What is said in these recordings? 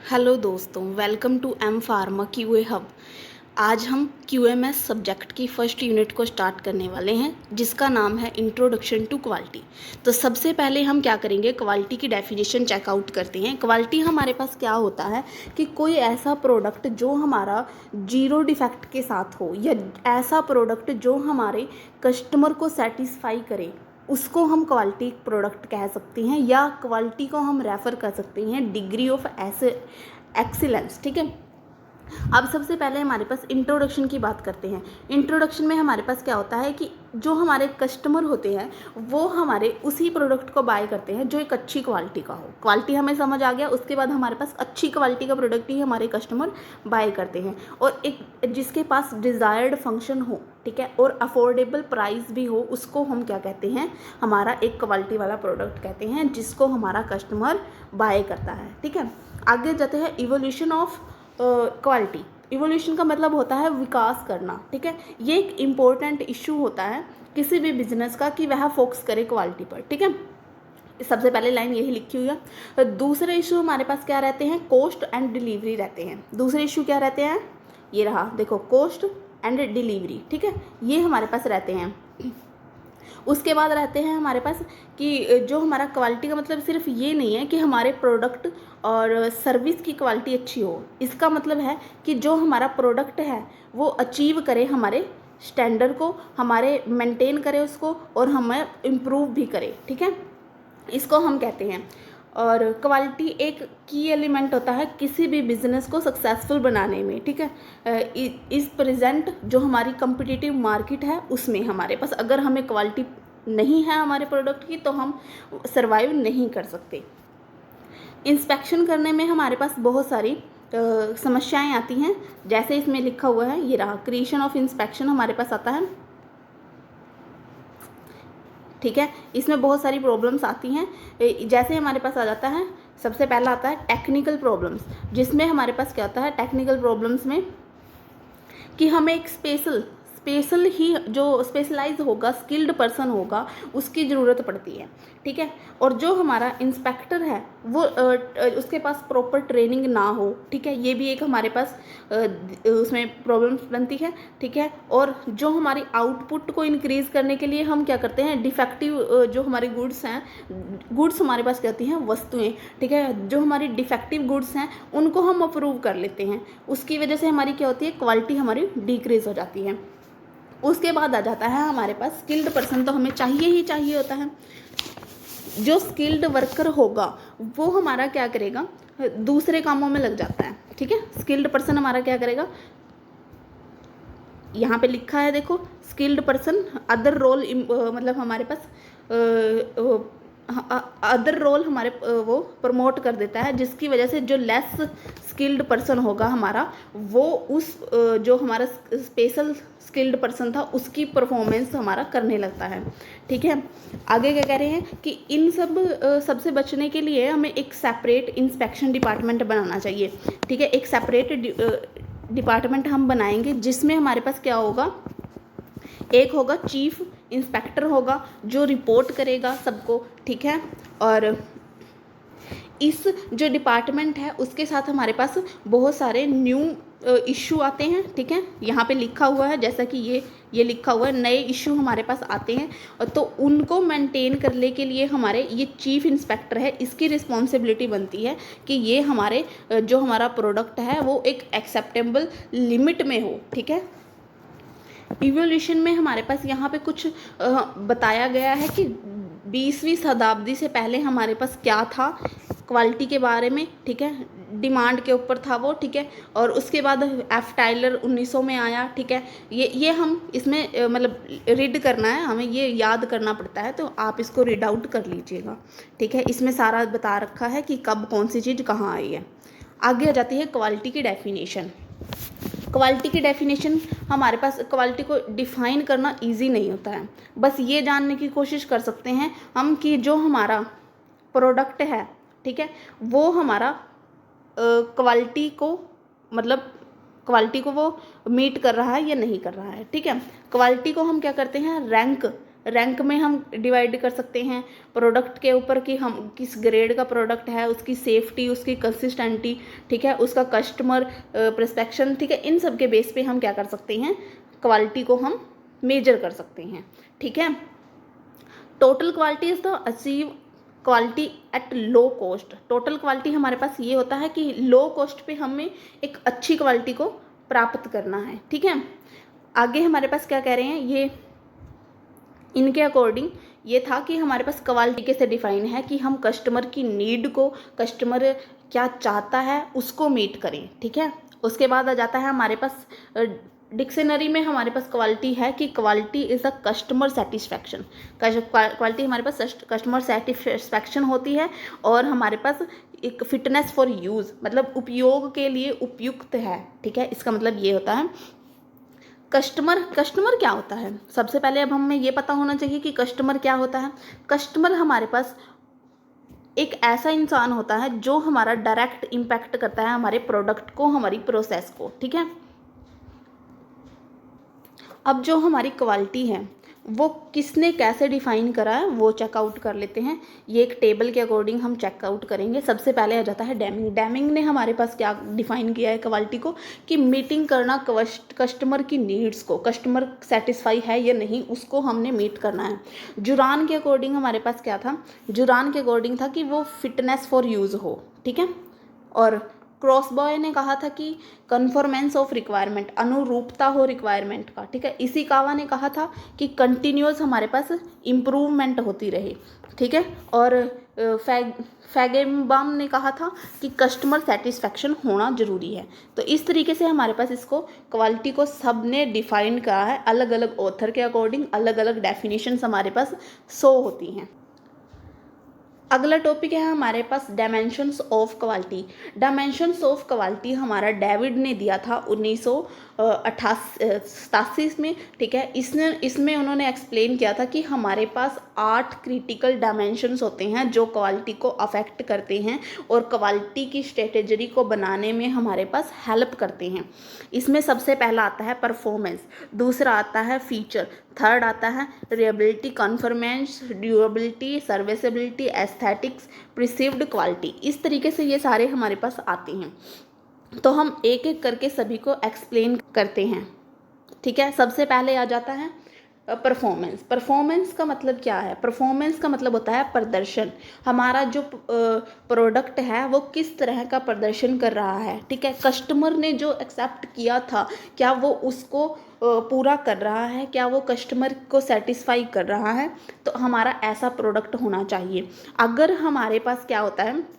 Hello दोस्तों, welcome to M pharma QA hub. आज हम क्यूएमएस सब्जेक्ट की फर्स्ट यूनिट को स्टार्ट करने वाले हैं, जिसका नाम है इंट्रोडक्शन टू क्वालिटी। तो सबसे पहले हम क्या करेंगे, क्वालिटी की डेफिनेशन चेकआउट करते हैं। क्वालिटी हमारे पास क्या होता है कि कोई ऐसा प्रोडक्ट जो हमारा जीरो डिफेक्ट के साथ हो, या ऐसा प्रोडक्ट जो हमारे कस्टमर को सेटिस्फाई करे, उसको हम क्वालिटी प्रोडक्ट कह सकते हैं, या क्वालिटी को हम रेफ़र कर सकते हैं डिग्री ऑफ एक्सीलेंस। ठीक है। अब सबसे पहले हमारे पास इंट्रोडक्शन की बात करते हैं। इंट्रोडक्शन में हमारे पास क्या होता है कि जो हमारे कस्टमर होते हैं वो हमारे उसी प्रोडक्ट को बाय करते हैं जो एक अच्छी क्वालिटी का हो। क्वालिटी हमें समझ आ गया, उसके बाद हमारे पास अच्छी क्वालिटी का प्रोडक्ट ही हमारे कस्टमर बाय करते हैं, और एक जिसके पास डिज़ायर्ड फंक्शन हो, ठीक है, और अफोर्डेबल प्राइस भी हो, उसको हम क्या कहते हैं, हमारा एक क्वालिटी वाला प्रोडक्ट कहते हैं, जिसको हमारा कस्टमर बाय करता है। ठीक है। आगे जाते हैं इवोल्यूशन ऑफ क्वालिटी। इवोल्यूशन का मतलब होता है विकास करना। ठीक है। ये एक इम्पोर्टेंट इशू होता है किसी भी बिजनेस का कि वह फोकस करे क्वालिटी पर। ठीक है। सबसे पहले लाइन यही लिखी हुई है। दूसरे इशू हमारे पास क्या रहते हैं, कॉस्ट एंड डिलीवरी रहते हैं। दूसरे इशू क्या रहते हैं, ये रहा देखो, कॉस्ट एंड डिलीवरी। ठीक है, ये हमारे पास रहते हैं। उसके बाद रहते हैं हमारे पास कि जो हमारा क्वालिटी का मतलब सिर्फ ये नहीं है कि हमारे प्रोडक्ट और सर्विस की क्वालिटी अच्छी हो। इसका मतलब है कि जो हमारा प्रोडक्ट है वो अचीव करे हमारे स्टैंडर्ड को, हमारे मेंटेन करे उसको, और हमें इम्प्रूव भी करे। ठीक है, इसको हम कहते हैं। और क्वालिटी एक की एलिमेंट होता है किसी भी बिजनेस को सक्सेसफुल बनाने में। ठीक है। इस प्रेजेंट जो हमारी कम्पिटिटिव मार्केट है उसमें हमारे पास अगर हमें क्वालिटी नहीं है हमारे प्रोडक्ट की, तो हम सरवाइव नहीं कर सकते। इंस्पेक्शन करने में हमारे पास बहुत सारी समस्याएं आती हैं, जैसे इसमें लिखा हुआ है, ये रहा, क्रिएशन ऑफ इंस्पेक्शन हमारे पास आता है। ठीक है, इसमें बहुत सारी प्रॉब्लम्स आती हैं। जैसे हमारे पास आ जाता है, सबसे पहला आता है टेक्निकल प्रॉब्लम्स, जिसमें हमारे पास क्या होता है, टेक्निकल प्रॉब्लम्स में कि हमें एक स्पेशल ही जो स्पेशलाइज होगा, स्किल्ड पर्सन होगा, उसकी ज़रूरत पड़ती है। ठीक है। और जो हमारा इंस्पेक्टर है वो उसके पास प्रॉपर ट्रेनिंग ना हो। ठीक है, ये भी एक हमारे पास उसमें प्रॉब्लम्स बनती है। ठीक है। और जो हमारी आउटपुट को इंक्रीज़ करने के लिए हम क्या करते हैं, डिफेक्टिव जो हमारे गुड्स हैं, गुड्स हमारे पास क्या होती हैं, वस्तुएं। ठीक है, जो हमारी डिफेक्टिव गुड्स हैं उनको हम अप्रूव कर लेते हैं, उसकी वजह से हमारी क्या होती है, क्वालिटी हमारी डिक्रीज़ हो जाती है। उसके बाद आ जाता है हमारे पास स्किल्ड पर्सन, तो हमें चाहिए ही चाहिए होता है। जो स्किल्ड वर्कर होगा वो हमारा क्या करेगा, दूसरे कामों में लग जाता है। ठीक है, स्किल्ड पर्सन हमारा क्या करेगा, यहाँ पे लिखा है देखो, स्किल्ड पर्सन अदर रोल, मतलब हमारे पास अदर रोल हमारे वो प्रमोट कर देता है, जिसकी वजह से जो लेस स्किल्ड पर्सन होगा हमारा, वो उस जो हमारा स्पेशल स्किल्ड पर्सन था उसकी परफॉर्मेंस हमारा करने लगता है। ठीक है। आगे क्या कह रहे हैं कि इन सबसे बचने के लिए हमें एक सेपरेट इंस्पेक्शन डिपार्टमेंट बनाना चाहिए। ठीक है, एक सेपरेट डिपार्टमेंट हम बनाएंगे, जिसमें हमारे पास क्या होगा, एक होगा चीफ इंस्पेक्टर होगा जो रिपोर्ट करेगा सबको। ठीक है। और इस जो डिपार्टमेंट है उसके साथ हमारे पास बहुत सारे न्यू इशू आते हैं। ठीक है, यहाँ पे लिखा हुआ है, जैसा कि ये लिखा हुआ है, नए इशू हमारे पास आते हैं, और तो उनको मेंटेन करने के लिए हमारे ये चीफ इंस्पेक्टर है, इसकी रिस्पॉन्सिबिलिटी बनती है कि ये हमारे जो हमारा प्रोडक्ट है वो एक एक्सेप्टेबल लिमिट में हो। ठीक है। इवोल्यूशन में हमारे पास यहाँ पे कुछ बताया गया है कि 20वीं शताब्दी से पहले हमारे पास क्या था क्वालिटी के बारे में। ठीक है, डिमांड के ऊपर था वो। ठीक है, और उसके बाद एफ टाइलर 1900 में आया। ठीक है, ये हम इसमें मतलब रीड करना है, हमें ये याद करना पड़ता है, तो आप इसको रीड आउट कर लीजिएगा। ठीक है, इसमें सारा बता रखा है कि कब कौन सी चीज़ कहाँ आई है। आगे आ जाती है क्वालिटी की डेफिनेशन। क्वालिटी की डेफिनेशन हमारे पास, क्वालिटी को डिफ़ाइन करना इजी नहीं होता है, बस ये जानने की कोशिश कर सकते हैं हम कि जो हमारा प्रोडक्ट है, ठीक है, वो हमारा क्वालिटी को, मतलब क्वालिटी को वो मीट कर रहा है या नहीं कर रहा है। ठीक है, क्वालिटी को हम क्या करते हैं, रैंक में हम डिवाइड कर सकते हैं प्रोडक्ट के ऊपर कि हम किस ग्रेड का प्रोडक्ट है, उसकी सेफ्टी, उसकी कंसिस्टेंटी, ठीक है, उसका कस्टमर परसेप्शन, ठीक है, इन सब के बेस पे हम क्या कर सकते हैं, क्वालिटी को हम मेजर कर सकते हैं, ठीक है। Total quality is the achieve quality at low cost. Total quality हमारे पास ये होता है कि लो कॉस्ट पे हमें एक अच्छी क्वालिटी को प्राप्त करना है, ठीक है। आगे हमारे पास क्या कह रहे हैं, ये इनके अकॉर्डिंग ये था कि हमारे पास क्वालिटी कैसे डिफाइन है कि हम कस्टमर की नीड को, कस्टमर क्या चाहता है उसको मीट करें, ठीक है। उसके बाद आ जाता है हमारे पास डिक्शनरी में हमारे पास क्वालिटी है कि quality is a customer satisfaction. Quality हमारे पास कस्टमर सेटिस्फैक्शन होती है और हमारे पास एक फिटनेस फॉर यूज़, मतलब उपयोग के लिए उपयुक्त है, ठीक है। इसका मतलब ये होता है कस्टमर क्या होता है। सबसे पहले अब हमें ये पता होना चाहिए कि कस्टमर क्या होता है। कस्टमर हमारे पास एक ऐसा इंसान होता है जो हमारा डायरेक्ट इम्पैक्ट करता है हमारे प्रोडक्ट को, हमारी प्रोसेस को, ठीक है। अब जो हमारी क्वालिटी है वो किसने कैसे डिफाइन करा है वो चेकआउट कर लेते हैं। ये एक टेबल के अकॉर्डिंग हम चेकआउट करेंगे। सबसे पहले आ जाता है डेमिंग। डेमिंग ने हमारे पास क्या डिफाइन किया है क्वालिटी को कि मीटिंग करना कस्टमर की नीड्स को, कस्टमर सेटिस्फाई है या नहीं उसको हमने मीट करना है। जुरान के अकॉर्डिंग हमारे पास क्या था, जुरान के अकॉर्डिंग था कि वो फिटनेस फॉर यूज़ हो, ठीक है। और क्रॉसबॉय ने कहा था कि कन्फॉर्मेंस ऑफ रिक्वायरमेंट, अनुरूपता हो रिक्वायरमेंट का, ठीक है। इसी कावा ने कहा था कि कंटिन्यूस हमारे पास इम्प्रूवमेंट होती रहे, ठीक है। और फैगेनबाम ने कहा था कि कस्टमर सेटिस्फैक्शन होना ज़रूरी है। तो इस तरीके से हमारे पास इसको क्वालिटी को सब ने डिफाइन करा है। अलग अलग ऑथर के अकॉर्डिंग अलग अलग डेफिनेशंस हमारे पास शो होती हैं। अगला टॉपिक है हमारे पास dimensions of quality. Dimensions of quality हमारा डेविड ने दिया था 1987 में, ठीक है। इसमें उन्होंने एक्सप्लेन किया था कि हमारे पास 8 क्रिटिकल डायमेंशंस होते हैं जो क्वालिटी को अफेक्ट करते हैं और क्वालिटी की स्ट्रेटेजी को बनाने में हमारे पास हेल्प करते हैं। इसमें सबसे पहला आता है परफॉर्मेंस, दूसरा आता है फीचर, थर्ड आता है reliability, conformance, durability, serviceability, aesthetics, perceived quality. इस तरीके से ये सारे हमारे पास आते हैं। तो हम एक एक करके सभी को एक्सप्लेन करते हैं, ठीक है। सबसे पहले आ जाता है परफॉर्मेंस। परफॉर्मेंस का मतलब क्या है, परफॉर्मेंस का मतलब होता है प्रदर्शन। हमारा जो प्रोडक्ट है वो किस तरह का प्रदर्शन कर रहा है, ठीक है। कस्टमर ने जो एक्सेप्ट किया था क्या वो उसको पूरा कर रहा है, क्या वो कस्टमर को सेटिस्फाई कर रहा है। तो हमारा ऐसा प्रोडक्ट होना चाहिए। अगर हमारे पास क्या होता है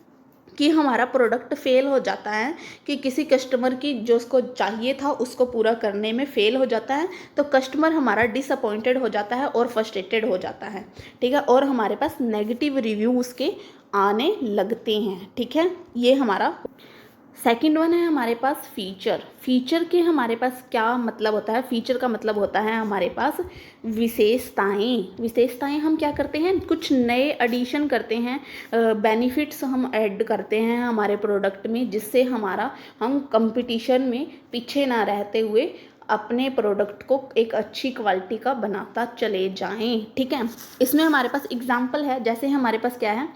कि हमारा प्रोडक्ट फेल हो जाता है, कि किसी कस्टमर की जो उसको चाहिए था उसको पूरा करने में फेल हो जाता है, तो कस्टमर हमारा डिसअपॉइंटेड हो जाता है और फ्रस्ट्रेटेड हो जाता है, ठीक है। और हमारे पास नेगेटिव रिव्यू उसके आने लगते हैं, ठीक है। ये हमारा सेकंड वन है हमारे पास फीचर। फीचर के हमारे पास क्या मतलब होता है, फीचर का मतलब होता है हमारे पास विशेषताएं। विशेषताएं हम क्या करते हैं, कुछ नए एडिशन करते हैं, बेनिफिट्स हम ऐड करते हैं हमारे प्रोडक्ट में, जिससे हम कंपटीशन में पीछे ना रहते हुए अपने प्रोडक्ट को एक अच्छी क्वालिटी का बनाता चले जाएं, ठीक है। इसमें हमारे पास एग्जांपल है, जैसे हमारे पास क्या है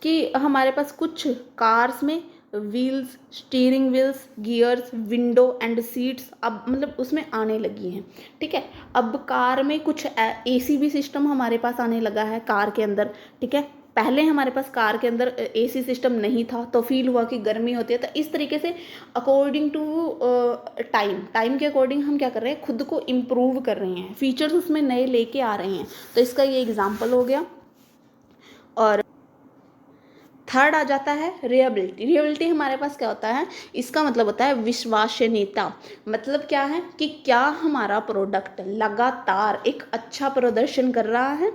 कि हमारे पास कुछ कार्स में wheels, steering wheels, gears, window and seats अब मतलब उसमें आने लगी हैं, ठीक है। अब कार में कुछ एसी भी सिस्टम हमारे पास आने लगा है कार के अंदर, ठीक है। पहले हमारे पास कार के अंदर एसी सिस्टम नहीं था तो फील हुआ कि गर्मी होती है। तो इस तरीके से अकॉर्डिंग टू टाइम के अकॉर्डिंग हम क्या कर रहे हैं, खुद को इम्प्रूव कर रहे हैं, फीचर्स उसमें नए लेके आ रहे हैं। तो इसका ये एग्जाम्पल हो गया। और थर्ड आ जाता है रिएबिलिटी। रिएबिलिटी हमारे पास क्या होता है, इसका मतलब होता है विश्वसनीयता। मतलब क्या है कि क्या हमारा प्रोडक्ट लगातार एक अच्छा प्रदर्शन कर रहा है,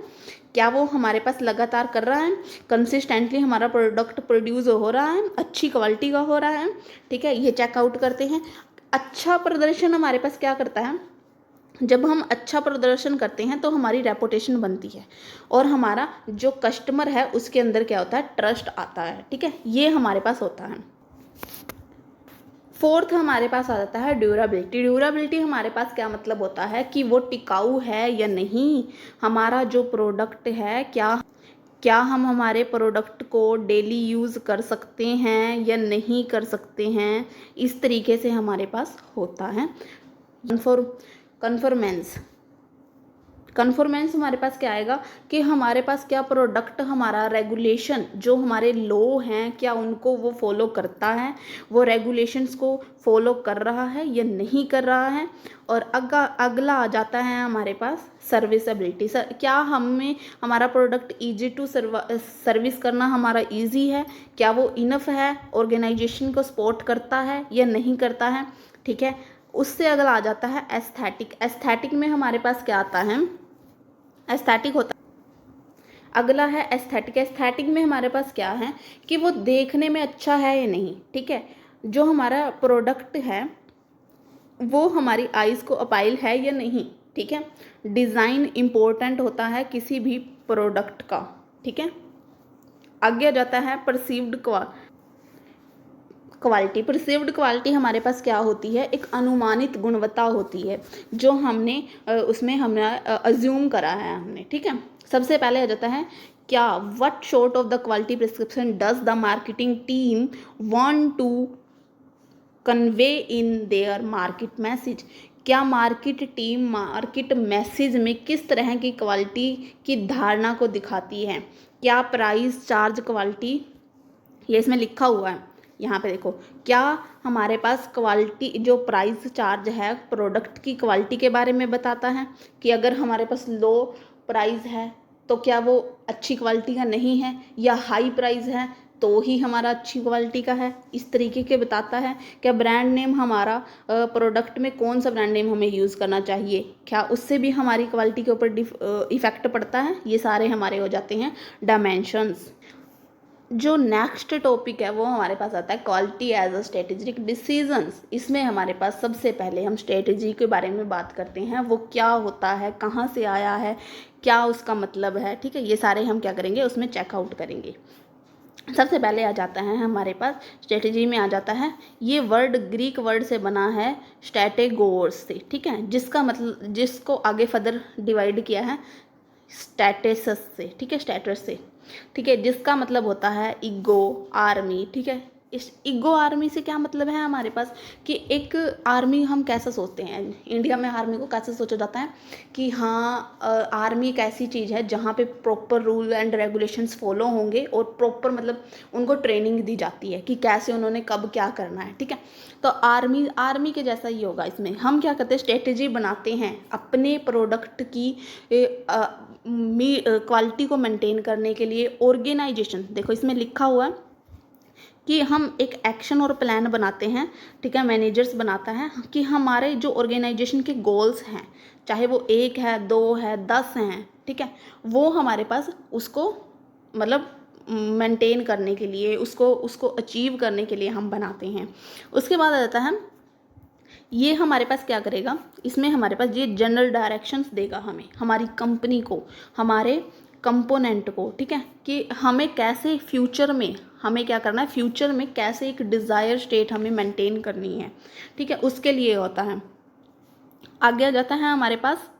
क्या वो हमारे पास लगातार कर रहा है, कंसिस्टेंटली हमारा प्रोडक्ट प्रोड्यूस हो रहा है, अच्छी क्वालिटी का हो रहा है, ठीक है। ये चेकआउट करते हैं। अच्छा प्रदर्शन हमारे पास क्या करता है, जब हम अच्छा प्रदर्शन करते हैं तो हमारी रेपुटेशन बनती है और हमारा जो कस्टमर है उसके अंदर क्या होता है, ट्रस्ट आता है, ठीक है। ये हमारे पास होता है। फोर्थ हमारे पास आ जाता है ड्यूराबिलिटी। ड्यूराबिलिटी हमारे पास क्या मतलब होता है कि वो टिकाऊ है या नहीं, हमारा जो प्रोडक्ट है क्या हम हमारे प्रोडक्ट को डेली यूज़ कर सकते हैं या नहीं कर सकते हैं, इस तरीके से हमारे पास होता है। कन्फॉर्मेंस। कन्फॉर्मेंस हमारे पास क्या आएगा कि हमारे पास क्या प्रोडक्ट हमारा रेगुलेशन जो हमारे लॉ हैं क्या उनको वो फॉलो करता है, वो रेगुलेशंस को फॉलो कर रहा है या नहीं कर रहा है। और अगला आ जाता है हमारे पास सर्विसबिलिटी। क्या हमें हमारा प्रोडक्ट ईजी टू सर्विस करना हमारा ईजी है, क्या वो इनफ है, ऑर्गेनाइजेशन को सपोर्ट करता है या नहीं करता है। ठीक है, उससे अगला आ जाता है एस्थेटिक। एस्थेटिक में हमारे पास क्या आता है, एस्थेटिक होता है। अगला है एस्थेटिक। एस्थेटिक में हमारे पास क्या है कि वो देखने में अच्छा है या नहीं। ठीक है, जो हमारा प्रोडक्ट है वो हमारी आइज़ को अपील है या नहीं। ठीक है, डिज़ाइन इम्पोर्टेंट होता है किसी भी प्रोडक्ट का। ठीक है, आगे आ जाता है परसीव्ड क्वालिटी। परसीव्ड क्वालिटी हमारे पास क्या होती है, एक अनुमानित गुणवत्ता होती है जो हमने उसमें हमने अज्यूम करा है हमने। ठीक है, सबसे पहले आ जाता है क्या what short of the quality prescription does the marketing team want to convey in their market message. क्या मार्केट टीम मार्केट मैसेज में किस तरह की क्वालिटी की धारणा को दिखाती है। क्या प्राइस चार्ज क्वालिटी, ये इसमें लिखा हुआ है यहाँ पे देखो, क्या हमारे पास क्वालिटी जो प्राइस चार्ज है प्रोडक्ट की क्वालिटी के बारे में बताता है कि अगर हमारे पास लो प्राइस है तो क्या वो अच्छी क्वालिटी का नहीं है, या हाई प्राइस है तो ही हमारा अच्छी क्वालिटी का है, इस तरीके के बताता है। क्या ब्रांड नेम हमारा प्रोडक्ट में कौन सा ब्रांड नेम हमें यूज़ करना चाहिए, क्या उससे भी हमारी क्वालिटी के ऊपर इफ़ेक्ट पड़ता है। ये सारे हमारे हो जाते हैं डायमेंशंस। जो नेक्स्ट टॉपिक है वो हमारे पास आता है quality as a strategic decisions. इसमें हमारे पास सबसे पहले हम स्ट्रेटेजी के बारे में बात करते हैं, वो क्या होता है, कहाँ से आया है, क्या उसका मतलब है। ठीक है, ये सारे हम क्या करेंगे उसमें चेकआउट करेंगे। सबसे पहले आ जाता है हमारे पास स्ट्रेटेजी में आ जाता है, ये वर्ड ग्रीक वर्ड से बना है स्ट्रेटेगोर्स से। ठीक है, जिसका मतलब जिसको आगे फर्दर डिवाइड किया है स्टैटस से। ठीक है, स्टैटस से। ठीक है, जिसका मतलब होता है ईगो आर्मी। ठीक है, इस ईगो आर्मी से क्या मतलब है हमारे पास कि एक आर्मी हम कैसा सोचते हैं, इंडिया में आर्मी को कैसे सोचा जाता है कि हाँ आर्मी एक ऐसी चीज़ है जहाँ पे proper rule and regulations follow होंगे और प्रॉपर मतलब उनको ट्रेनिंग दी जाती है कि कैसे उन्होंने कब क्या करना है। ठीक है, तो आर्मी के जैसा ही होगा। इसमें हम क्या करते हैं, स्ट्रेटेजी बनाते हैं अपने प्रोडक्ट की क्वालिटी को मेंटेन करने के लिए। ऑर्गेनाइजेशन देखो इसमें लिखा हुआ है कि हम एक एक्शन और प्लान बनाते हैं। ठीक है, मैनेजर्स बनाता है कि हमारे जो ऑर्गेनाइजेशन के गोल्स हैं, चाहे वो 1 है 2 है 10 हैं, ठीक है, वो हमारे पास उसको मतलब मेंटेन करने के लिए उसको अचीव करने के लिए हम बनाते हैं। उसके बाद आ जाता है ये हमारे पास क्या करेगा, इसमें हमारे पास ये जनरल डायरेक्शंस देगा हमें, हमारी कंपनी को, हमारे कंपोनेंट को। ठीक है, कि हमें कैसे फ्यूचर में हमें क्या करना है, फ्यूचर में कैसे एक डिज़ायर स्टेट हमें मेंटेन करनी है। ठीक है, उसके लिए होता है। आगे आ जाता है हमारे पास,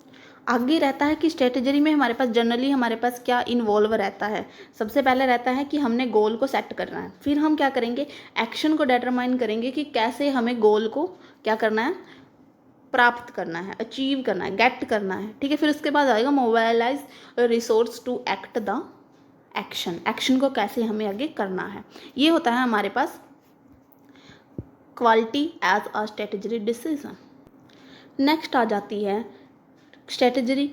आगे रहता है कि स्ट्रेटेजी में हमारे पास जनरली हमारे पास क्या इन्वॉल्व रहता है। सबसे पहले रहता है कि हमने गोल को सेट करना है, फिर हम क्या करेंगे, एक्शन को डिटरमाइन करेंगे कि कैसे हमें गोल को क्या करना है, प्राप्त करना है, अचीव करना है, गेट करना है। ठीक है, फिर उसके बाद आएगा mobilise resource to act the action. Action को कैसे हमें आगे करना है, ये होता है हमारे पास quality as a strategy decision. Next आ जाती है स्ट्रेटेजी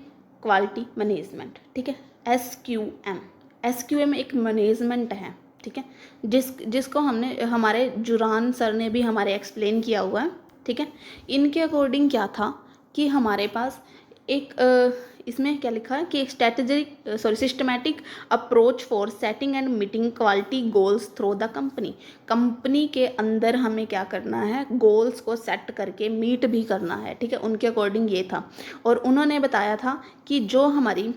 क्वालिटी मैनेजमेंट। ठीक है, SQM। SQM एक मैनेजमेंट है। ठीक है, जिसको हमने हमारे जुरान सर ने भी हमारे एक्सप्लेन किया हुआ है। ठीक है, इनके अकॉर्डिंग क्या था कि हमारे पास एक इसमें क्या लिखा है कि systematic approach for setting and meeting quality goals through the company. Company के अंदर हमें क्या करना है, गोल्स को सेट करके मीट भी करना है। ठीक है, उनके अकॉर्डिंग ये था। और उन्होंने बताया था कि जो हमारी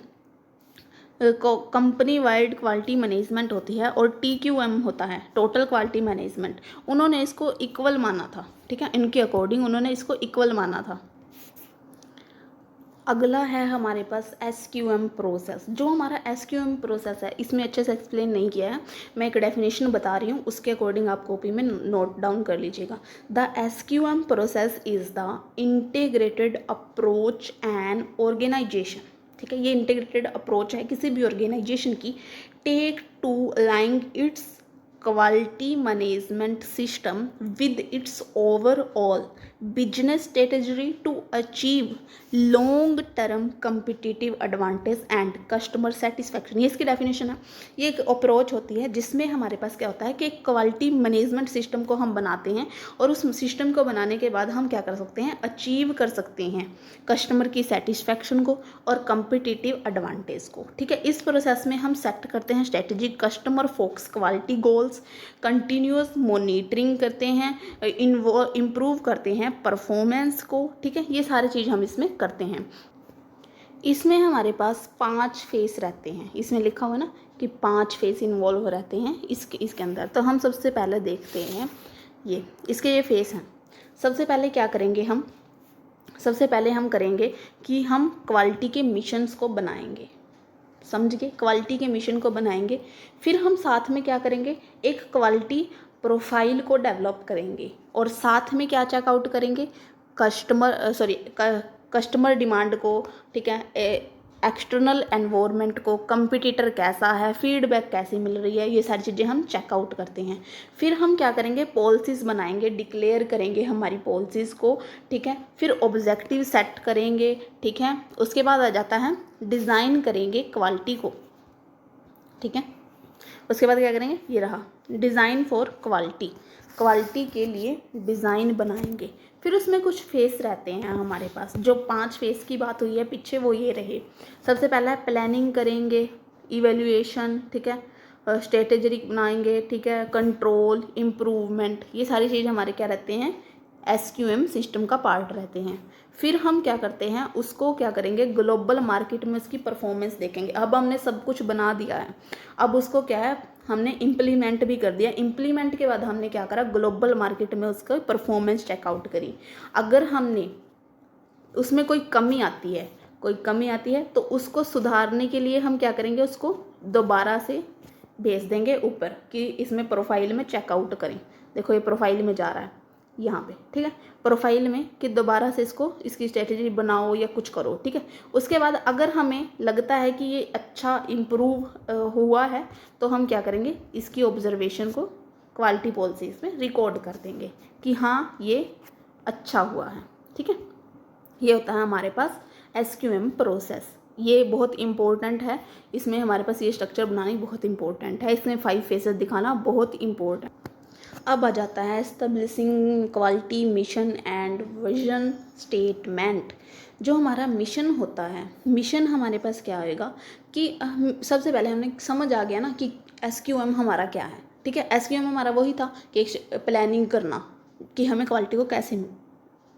कंपनी वाइड क्वालिटी मैनेजमेंट होती है और TQM होता है, टोटल क्वालिटी मैनेजमेंट। उन्होंने इसको इक्वल माना था, ठीक है, इनके अकॉर्डिंग उन्होंने इसको इक्वल माना था। अगला है हमारे पास SQM प्रोसेस। जो हमारा SQM प्रोसेस है इसमें अच्छे से एक्सप्लेन नहीं किया है, मैं एक डेफिनेशन बता रही हूँ, उसके अकॉर्डिंग आप कॉपी में नोट डाउन कर लीजिएगा। The SQM process is the integrated approach and organisation, ठीक है, ये इंटीग्रेटेड अप्रोच है किसी भी ऑर्गेनाइजेशन की take to align its quality management system with its overall business strategy to achieve long term competitive advantage and customer satisfaction. ये इसकी definition है। ये एक अप्रोच होती है जिसमें हमारे पास क्या होता है कि क्वालिटी मैनेजमेंट सिस्टम को हम बनाते हैं और उस सिस्टम को बनाने के बाद हम क्या कर सकते हैं, अचीव कर सकते हैं कस्टमर की सेटिस्फैक्शन को और कम्पिटिटिव एडवांटेज को, ठीक है। इस प्रोसेस में हम सेट करते हैं strategy, customer focus quality goals, continuous monitoring करते हैं, इम्प्रूव करते हैं परफॉर्मेंस को, ठीक है, ये सारी चीज़ हम इसमें करते हैं। इसमें हमारे पास 5 फेस रहते हैं, इसमें लिखा हुआ ना कि 5 फेस इन्वॉल्व रहते हैं इसके अंदर। तो हम सबसे पहले देखते हैं ये फेस हैं। सबसे पहले क्या करेंगे हम, सबसे पहले हम करेंगे कि हम क्वालिटी के मिशंस को बनाएंगे, समझ गए, क्वालिटी के मिशन को बनाएंगे। फिर हम साथ में क्या करेंगे, एक क्वालिटी प्रोफाइल को डेवलप करेंगे और साथ में क्या चेकआउट करेंगे, कस्टमर डिमांड को, ठीक है, एक्सटर्नल एनवायरनमेंट को, कंपटीटर कैसा है, फीडबैक कैसी मिल रही है, ये सारी चीज़ें हम चेकआउट करते हैं। फिर हम क्या करेंगे, पॉलिसीज़ बनाएंगे, डिक्लेयर करेंगे हमारी पॉलिसीज़ को, ठीक है। फिर ऑब्जेक्टिव सेट करेंगे, ठीक है। उसके बाद आ जाता है डिज़ाइन करेंगे क्वालिटी को, ठीक है। उसके बाद क्या करेंगे, ये रहा डिज़ाइन फॉर क्वालिटी के लिए डिज़ाइन बनाएंगे। फिर उसमें कुछ फेस रहते हैं हमारे पास, जो 5 फेस की बात हुई है पीछे वो ये रहे। सबसे पहला प्लानिंग करेंगे, इवेल्युएशन, ठीक है, स्ट्रेटेजी बनाएंगे, ठीक है, कंट्रोल, इम्प्रूवमेंट, ये सारी चीज़ हमारे क्या रहते हैं, SQM सिस्टम का पार्ट रहते हैं। फिर हम क्या करते हैं, उसको क्या करेंगे, ग्लोबल मार्केट में उसकी परफॉर्मेंस देखेंगे। अब हमने सब कुछ बना दिया है, अब उसको क्या है, हमने इम्प्लीमेंट भी कर दिया। इम्प्लीमेंट के बाद हमने क्या करा, ग्लोबल मार्केट में उसका परफॉर्मेंस चेकआउट करी। अगर हमने उसमें कोई कमी आती है तो उसको सुधारने के लिए हम क्या करेंगे, उसको दोबारा से भेज देंगे ऊपर कि इसमें प्रोफाइल में चेकआउट करें। देखो ये प्रोफाइल में जा रहा है यहाँ पे, ठीक है, प्रोफाइल में कि दोबारा से इसकी स्ट्रेटेजी बनाओ या कुछ करो, ठीक है। उसके बाद अगर हमें लगता है कि ये अच्छा इम्प्रूव हुआ है तो हम क्या करेंगे, इसकी ऑब्जर्वेशन को क्वालिटी पॉलिसीज़ में रिकॉर्ड कर देंगे कि हाँ ये अच्छा हुआ है, ठीक है। ये होता है हमारे पास SQM प्रोसेस। ये बहुत इम्पोर्टेंट है, इसमें हमारे पास ये स्ट्रक्चर बनानी बहुत इम्पोर्टेंट है, इसमें 5 फेसेस दिखाना बहुत इम्पोर्टेंट। अब आ जाता है establishing quality mission and vision statement. जो हमारा मिशन होता है, मिशन हमारे पास क्या होएगा कि सबसे पहले हमने समझ आ गया ना कि SQM हमारा क्या है, ठीक है। SQM हमारा वही था कि एक प्लानिंग करना कि हमें क्वालिटी को कैसे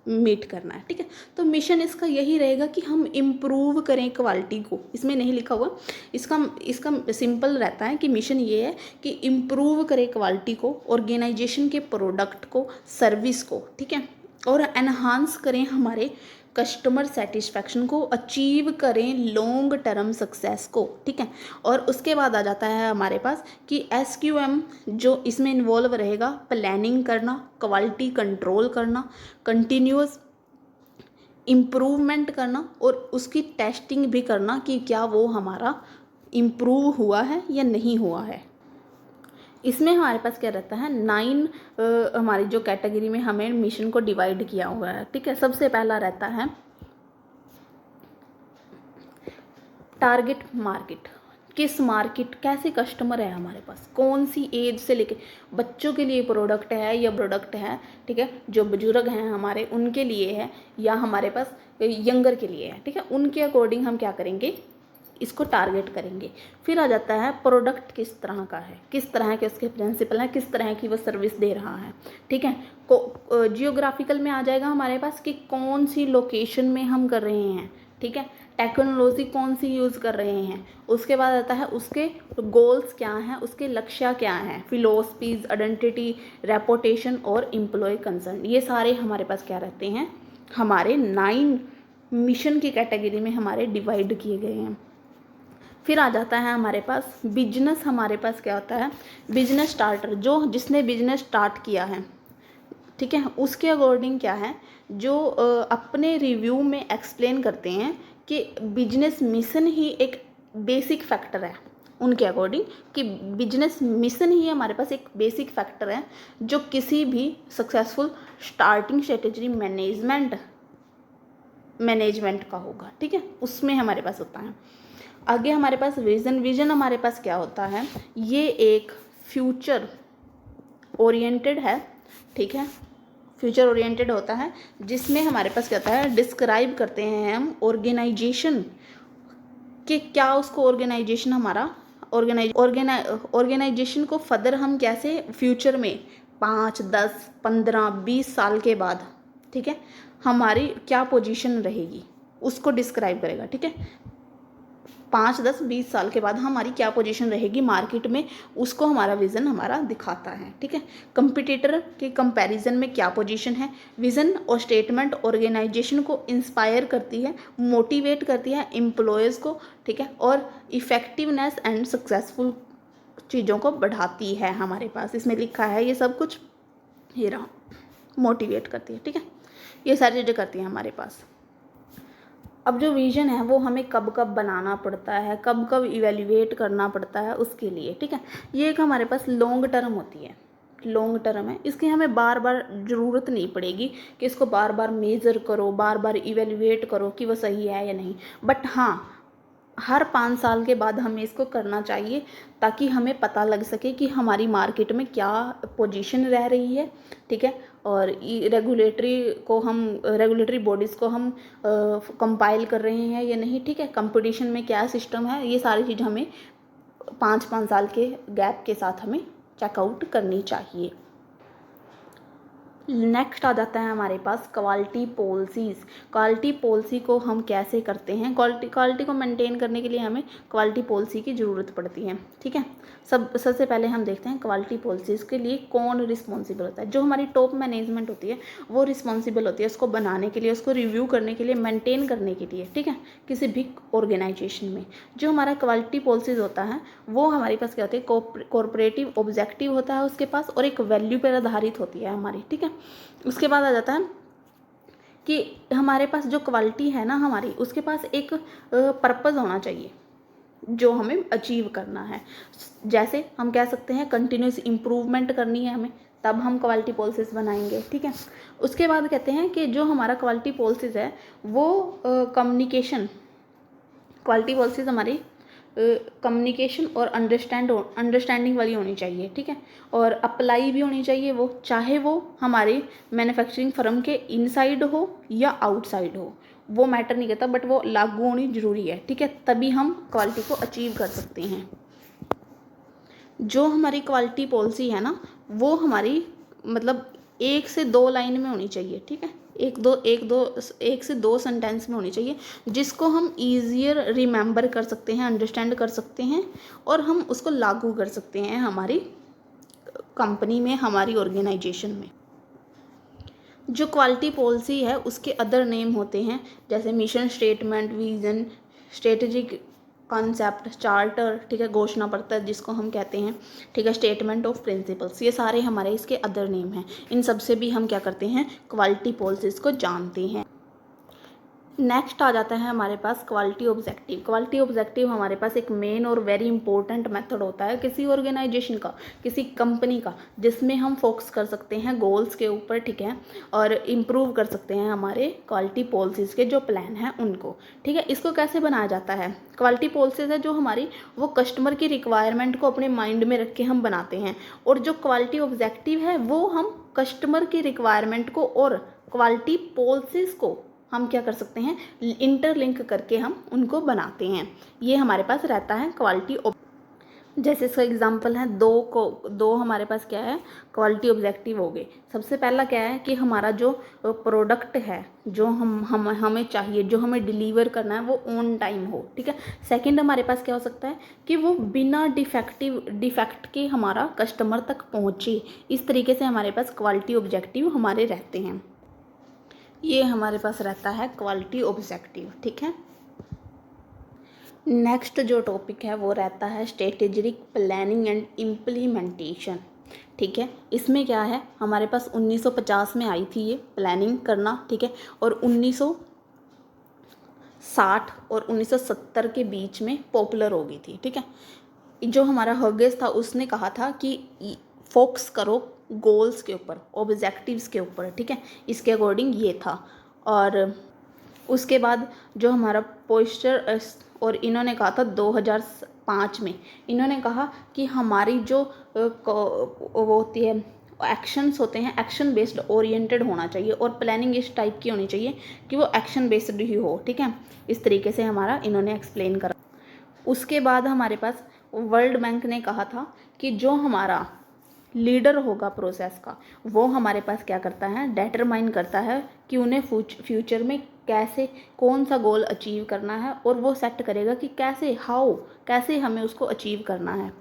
मीट करना है, ठीक है। तो मिशन इसका यही रहेगा कि हम इम्प्रूव करें क्वालिटी को, इसमें नहीं लिखा हुआ, इसका सिंपल रहता है कि मिशन ये है कि इम्प्रूव करें क्वालिटी को, ऑर्गेनाइजेशन के प्रोडक्ट को, सर्विस को, ठीक है, और एनहांस करें हमारे कस्टमर सेटिस्फैक्शन को, अचीव करें लॉन्ग टर्म सक्सेस को, ठीक है। और उसके बाद आ जाता है हमारे पास कि SQM जो इसमें इन्वॉल्व रहेगा, प्लानिंग करना, क्वालिटी कंट्रोल करना, कंटिन्यूस इम्प्रूवमेंट करना और उसकी टेस्टिंग भी करना कि क्या वो हमारा इम्प्रूव हुआ है या नहीं हुआ है। इसमें हमारे पास क्या रहता है, 9 हमारी जो कैटेगरी में हमें मिशन को डिवाइड किया हुआ है, ठीक है। सबसे पहला रहता है टारगेट मार्केट, किस मार्केट, कैसे कस्टमर है हमारे पास, कौन सी एज से लेके, बच्चों के लिए प्रोडक्ट है या प्रोडक्ट है, ठीक है, जो बुजुर्ग हैं हमारे उनके लिए है या हमारे पास यंगर के लिए है, ठीक है। उनके अकॉर्डिंग हम क्या करेंगे, इसको टारगेट करेंगे। फिर आ जाता है प्रोडक्ट किस तरह का है, किस तरह के उसके प्रिंसिपल हैं, किस तरह की वो सर्विस दे रहा है, ठीक है। जियोग्राफिकल में आ जाएगा हमारे पास कि कौन सी लोकेशन में हम कर रहे हैं, ठीक है, टेक्नोलॉजी कौन सी यूज़ कर रहे हैं, उसके बाद आता है उसके गोल्स क्या हैं, उसके लक्ष्य क्या हैं, फिलोसफीज, आइडेंटिटी, रेपुटेशन और एम्प्लॉय कंसर्न, ये सारे हमारे पास क्या रहते हैं, हमारे 9 मिशन की कैटेगरी में हमारे डिवाइड किए गए हैं। फिर आ जाता है हमारे पास बिजनेस, हमारे पास क्या होता है, बिजनेस स्टार्टर, जो जिसने बिजनेस स्टार्ट किया है, ठीक है, उसके अकॉर्डिंग क्या है, जो अपने रिव्यू में एक्सप्लेन करते हैं कि बिजनेस मिशन ही एक बेसिक फैक्टर है उनके अकॉर्डिंग, कि बिजनेस मिशन ही हमारे पास एक बेसिक फैक्टर है जो किसी भी सक्सेसफुल स्टार्टिंग स्ट्रेटेजी मैनेजमेंट का होगा, ठीक है, उसमें हमारे पास होता है। आगे हमारे पास विजन हमारे पास क्या होता है, ये एक फ्यूचर ओरिएंटेड है, ठीक है, फ्यूचर ओरिएंटेड होता है, जिसमें हमारे पास क्या होता है, डिस्क्राइब करते हैं हम ऑर्गेनाइजेशन कि क्या उसको ऑर्गेनाइजेशन हमारा ऑर्गेनाइजेशन को फर्दर हम कैसे फ्यूचर में 5, 10, 15, 20 साल के बाद, ठीक है, हमारी क्या पोजीशन रहेगी उसको डिस्क्राइब करेगा, ठीक है, 5, 10, 20 साल के बाद हमारी क्या पोजीशन रहेगी मार्केट में, उसको हमारा विज़न हमारा दिखाता है, ठीक है। कंपटीटर के कंपैरिजन में क्या पोजीशन है, विज़न और स्टेटमेंट ऑर्गेनाइजेशन को इंस्पायर करती है, मोटिवेट करती है एम्प्लॉयज़ को, ठीक है, और इफ़ेक्टिवनेस एंड सक्सेसफुल चीज़ों को बढ़ाती है। हमारे पास इसमें लिखा है ये सब कुछ, ये रहा, मोटिवेट करती है, ठीक है, ये सारी चीज़ें करती हैं हमारे पास। अब जो विज़न है वो हमें कब कब बनाना पड़ता है, कब कब इवेल्युएट करना पड़ता है उसके लिए, ठीक है, ये एक हमारे पास लॉन्ग टर्म होती है, लॉन्ग टर्म है, इसकी हमें बार बार ज़रूरत नहीं पड़ेगी कि इसको बार बार मेज़र करो, बार बार इवेल्युएट करो कि वो सही है या नहीं, बट हाँ हर 5 साल के बाद हमें इसको करना चाहिए ताकि हमें पता लग सके कि हमारी मार्केट में क्या पोजीशन रह रही है, ठीक है, और रेगुलेटरी बॉडीज़ को हम कंपाइल कर रहे हैं या नहीं, ठीक है, कंपटीशन में क्या सिस्टम है, ये सारी चीज़ हमें 5-5 साल के गैप के साथ हमें चेकआउट करनी चाहिए। नेक्स्ट आ जाता है हमारे पास क्वालिटी पॉलिसीज़। क्वालिटी पॉलिसी को हम कैसे करते हैं, क्वालिटी को मेंटेन करने के लिए हमें क्वालिटी पॉलिसी की ज़रूरत पड़ती है, ठीक है। सबसे पहले हम देखते हैं क्वालिटी पॉलिसीज़ के लिए कौन रिस्पॉन्सिबल होता है। जो हमारी टॉप मैनेजमेंट होती है वो रिस्पॉन्सिबल होती है उसको बनाने के लिए, उसको रिव्यू करने के लिए, मेंटेन करने के लिए, ठीक है, किसी भी ऑर्गेनाइजेशन में। जो हमारा क्वालिटी पॉलिसीज़ होता है वो हमारे पास क्या होती है, कॉर्पोरेटिव ऑब्जेक्टिव होता है उसके पास, और एक वैल्यू पर आधारित होती है हमारी, ठीक है। उसके बाद आ जाता है कि हमारे पास जो क्वालिटी है ना हमारी, उसके पास एक पर्पस होना चाहिए जो हमें अचीव करना है। जैसे हम कह सकते हैं कंटिन्यूस इम्प्रूवमेंट करनी है हमें, तब हम क्वालिटी पॉलिसीज़ बनाएंगे, ठीक है। उसके बाद कहते हैं कि जो हमारा क्वालिटी पॉलिसीज़ है वो कम्युनिकेशन, क्वालिटी पॉलिसीज़ हमारी कम्युनिकेशन और अंडरस्टैंडिंग वाली होनी चाहिए, ठीक है, और अप्लाई भी होनी चाहिए वो, चाहे वो हमारे मैन्युफैक्चरिंग फर्म के इनसाइड हो या आउटसाइड हो, वो मैटर नहीं करता, बट वो लागू होनी ज़रूरी है, ठीक है, तभी हम क्वालिटी को अचीव कर सकते हैं। जो हमारी क्वालिटी पॉलिसी है ना वो हमारी मतलब 1 से 2 लाइन में होनी चाहिए, ठीक है, 1 से 2 सेंटेंस में होनी चाहिए, जिसको हम ईजियर रिमेंबर कर सकते हैं, अंडरस्टैंड कर सकते हैं, और हम उसको लागू कर सकते हैं हमारी कंपनी में, हमारी ऑर्गेनाइजेशन में। जो क्वालिटी पॉलिसी है उसके अदर नेम होते हैं, जैसे mission statement, vision, strategic concept, charter, ठीक है, घोषणा पत्र जिसको हम कहते हैं, ठीक है, स्टेटमेंट ऑफ प्रिंसिपल्स, ये सारे हमारे इसके अदर नेम हैं। इन सब से भी हम क्या करते हैं, क्वालिटी पॉलिसीज़ को जानते हैं। नेक्स्ट आ जाता है हमारे पास क्वालिटी ऑब्जेक्टिव। क्वालिटी ऑब्जेक्टिव हमारे पास एक मेन और वेरी इंपॉर्टेंट मेथड होता है किसी ऑर्गेनाइजेशन का, किसी कंपनी का, जिसमें हम फोकस कर सकते हैं गोल्स के ऊपर, ठीक है, और इम्प्रूव कर सकते हैं हमारे क्वालिटी पॉलिसीज़ के जो प्लान हैं उनको, ठीक है। इसको कैसे बनाया जाता है, क्वालिटी पॉलिसीज़ है जो हमारी वो कस्टमर की रिक्वायरमेंट को अपने माइंड में रख के हम बनाते हैं, और जो क्वालिटी ऑब्जेक्टिव है वो हम कस्टमर की रिक्वायरमेंट को और क्वालिटी पॉलिसीज़ को हम क्या कर सकते हैं, इंटरलिंक करके हम उनको बनाते हैं। ये हमारे पास रहता है क्वालिटी जैसे इसका एग्जांपल है, दो हमारे पास क्या है, क्वालिटी ऑब्जेक्टिव हो गए। सबसे पहला क्या है कि हमारा जो प्रोडक्ट है, जो हमें चाहिए, जो हमें डिलीवर करना है, वो ऑन टाइम हो, ठीक है। सेकंड हमारे पास क्या हो सकता है कि वो बिना डिफेक्ट के हमारा कस्टमर तक पहुँचे। इस तरीके से हमारे पास क्वालिटी ऑब्जेक्टिव हमारे रहते हैं। ये हमारे पास रहता है क्वालिटी ऑब्जेक्टिव, ठीक है। नेक्स्ट जो टॉपिक है वो रहता है स्ट्रेटेजिक प्लानिंग एंड इम्प्लीमेंटेशन, ठीक है। इसमें क्या है, हमारे पास 1950 में आई थी ये प्लानिंग करना, ठीक है, और 1960 और 1970 के बीच में पॉपुलर हो गई थी, ठीक है। जो हमारा हर्गेस था उसने कहा था कि फोकस करो गोल्स के ऊपर, ऑब्जेक्टिव्स के ऊपर, ठीक है। इसके अकॉर्डिंग ये था। और उसके बाद जो हमारा पोस्टर, और इन्होंने कहा था 2005 में, इन्होंने कहा कि हमारी जो वो होती है, एक्शंस होते हैं, एक्शन बेस्ड ओरिएंटेड होना चाहिए, और प्लानिंग इस टाइप की होनी चाहिए कि वो एक्शन बेस्ड ही हो, ठीक है। इस तरीके से हमारा इन्होंने एक्सप्लेन करा। उसके बाद हमारे पास वर्ल्ड बैंक ने कहा था कि जो हमारा लीडर होगा प्रोसेस का, वो हमारे पास क्या करता है, डिटरमाइन करता है कि उन्हें फ्यूचर में कैसे, कौन सा गोल अचीव करना है, और वो सेट करेगा कि कैसे हमें उसको अचीव करना है।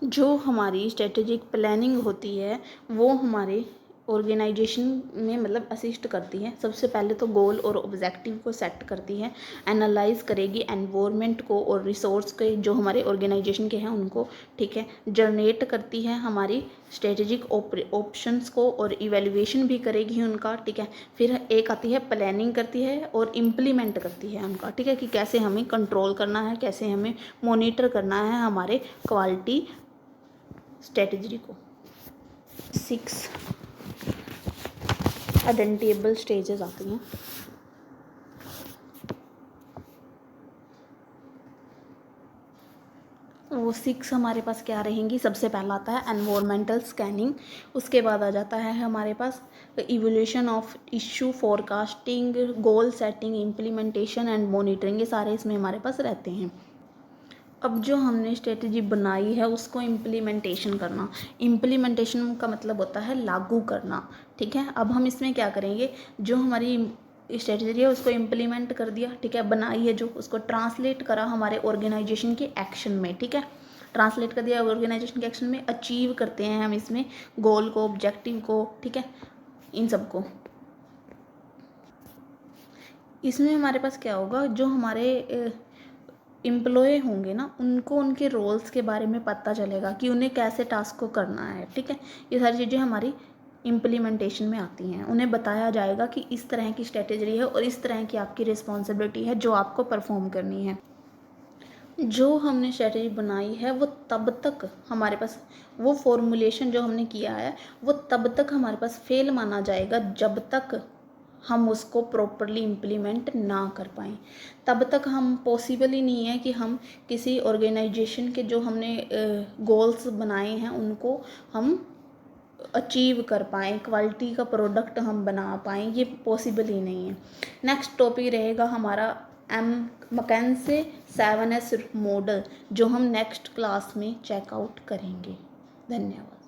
जो हमारी स्ट्रेटेजिक प्लानिंग होती है वो हमारे ऑर्गेनाइजेशन में मतलब असिस्ट करती है। सबसे पहले तो गोल और ऑब्जेक्टिव को सेट करती है, एनालाइज करेगी एनवायरनमेंट को और रिसोर्स के जो हमारे ऑर्गेनाइजेशन के हैं उनको, ठीक है। जनरेट करती है हमारी स्ट्रेटेजिक ऑप्शंस को और इवेल्युएशन भी करेगी उनका, ठीक है। फिर एक आती है प्लानिंग करती है और इम्प्लीमेंट करती है उनका, ठीक है, कि कैसे हमें कंट्रोल करना है, कैसे हमें मॉनिटर करना है हमारे क्वालिटी स्ट्रेटजी को। 6 आइडेंटिटेबल स्टेजेस आती हैं। वो 6 हमारे पास क्या रहेंगी, सबसे पहला आता है एनवायरमेंटल स्कैनिंग, उसके बाद आ जाता है हमारे पास evolution of issue, forecasting, goal setting, implementation and monitoring, ये सारे इसमें हमारे पास रहते हैं। अब जो हमने स्ट्रेटजी बनाई है उसको इम्प्लीमेंटेशन करना, इम्प्लीमेंटेशन का मतलब होता है लागू करना, ठीक है। अब हम इसमें क्या करेंगे, जो हमारी स्ट्रेटजी है उसको इम्प्लीमेंट कर दिया, ठीक है, बनाई है जो, उसको ट्रांसलेट करा हमारे ऑर्गेनाइजेशन के एक्शन में, ठीक है। ट्रांसलेट कर दिया ऑर्गेनाइजेशन के एक्शन में, अचीव करते हैं हम इसमें गोल को, ऑब्जेक्टिव को, ठीक है, इन सबको। इसमें हमारे पास क्या होगा, जो हमारे एम्प्लॉय होंगे ना, उनको उनके रोल्स के बारे में पता चलेगा कि उन्हें कैसे टास्क को करना है, ठीक है। ये सारी चीज़ें हमारी इम्प्लीमेंटेशन में आती हैं। उन्हें बताया जाएगा कि इस तरह की स्ट्रेटेजी है और इस तरह की आपकी रिस्पॉन्सिबिलिटी है जो आपको परफॉर्म करनी है। जो हमने स्ट्रेटेजी बनाई है वो तब तक हमारे पास, वो फॉर्मुलेशन जो हमने किया है वो तब तक हमारे पास फेल माना जाएगा जब तक हम उसको प्रॉपरली इम्प्लीमेंट ना कर पाएँ। तब तक हम पॉसिबल ही नहीं है कि हम किसी ऑर्गेनाइजेशन के जो हमने गोल्स बनाए हैं उनको हम अचीव कर पाएँ, क्वालिटी का प्रोडक्ट हम बना पाएँ, ये पॉसिबल ही नहीं है। नेक्स्ट टॉपिक रहेगा हमारा मैकेन्से 7S मॉडल, जो हम नेक्स्ट क्लास में चेकआउट करेंगे। धन्यवाद।